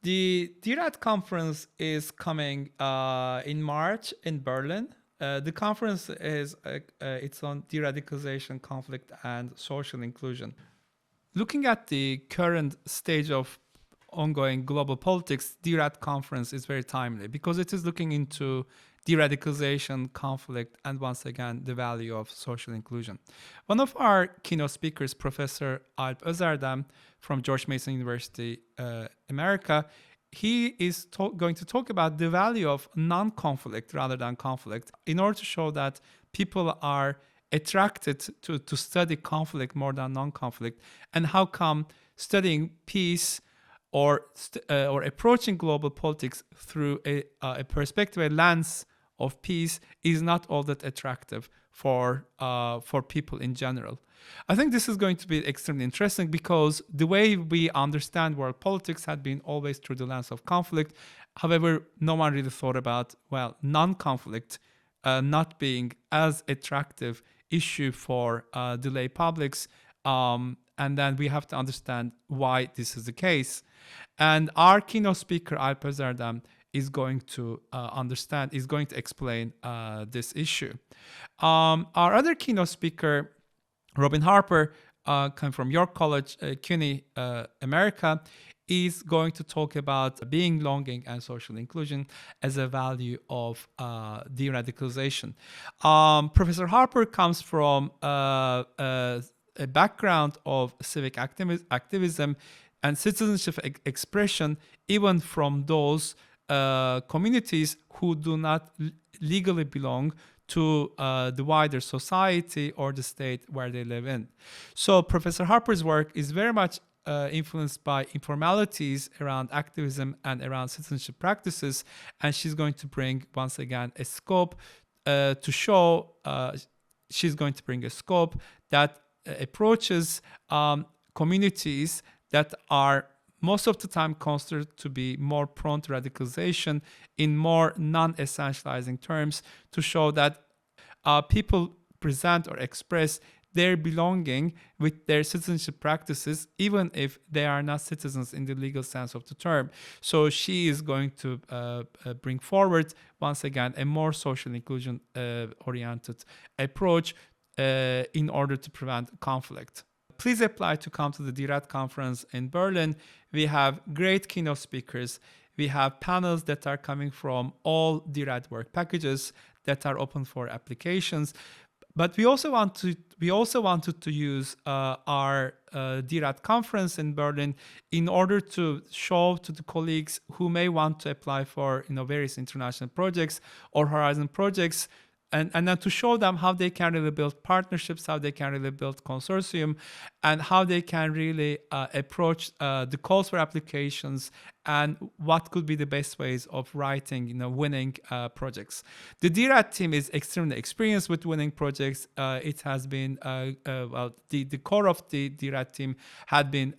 The dRad conference is coming in March in Berlin. The conference is it's on deradicalization, conflict, and social inclusion. Looking at the current stage of ongoing global politics, dRad conference is very timely because it is looking into de-radicalization, conflict, and once again, the value of social inclusion. One of our keynote speakers, Professor Alp Özerdem from George Mason University, America, he is going to talk about the value of non-conflict rather than conflict in order to show that people are attracted to study conflict more than non-conflict, and how come studying peace or approaching global politics through a perspective, a lens of peace is not all that attractive for people in general. I think this is going to be extremely interesting because the way we understand world politics had been always through the lens of conflict. However, no one really thought about, well, non-conflict not being as attractive issue for the lay publics. And then we have to understand why this is the case. And our keynote speaker, Alp Özerdem, is going to explain this issue. Our other keynote speaker, Robin Harper, come from York College, CUNY, America, is going to talk about being belonging and social inclusion as a value of de-radicalization. Professor Harper comes from a background of civic activism and citizenship expression, even from those communities who do not legally belong to the wider society or the state where they live in. So Professor Harper's work is very much influenced by informalities around activism and around citizenship practices, and she's going to bring once again a scope to show. She's going to bring a scope that approaches communities that are most of the time considered to be more prone to radicalization in more non-essentializing terms, to show that people present or express their belonging with their citizenship practices, even if they are not citizens in the legal sense of the term. So she is going to bring forward, once again, a more social inclusion oriented approach in order to prevent conflict. Please apply to come to the dRad conference in Berlin. We have great keynote speakers. We have panels that are coming from all dRad work packages that are open for applications. But we also wanted to use our dRad conference in Berlin in order to show to the colleagues who may want to apply for various international projects or Horizon projects, and then to show them how they can really build partnerships, how they can really build consortium, and how they can really approach the calls for applications and what could be the best ways of writing, winning projects. The dRad team is extremely experienced with winning projects. It has been, the core of the dRad team had been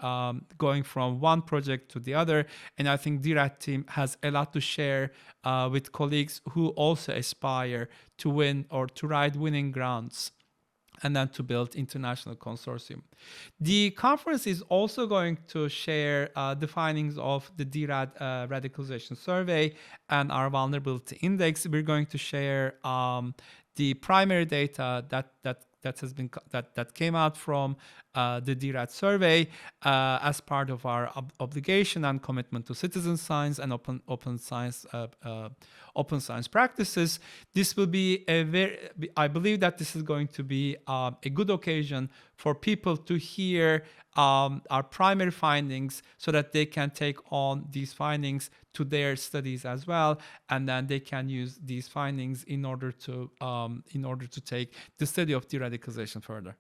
going from one project to the other, and I think dRad team has a lot to share with colleagues who also aspire to win or to ride winning grounds, and then to build international consortium. The conference is also going to share the findings of the dRad radicalization survey and our vulnerability index. We're going to share the primary data that came out from the dRad survey as part of our obligation and commitment to citizen science and open science practices. This will be I believe that this is going to be a good occasion for people to hear our primary findings, so that they can take on these findings to their studies as well, and then they can use these findings in order to take the study of de-radicalization further.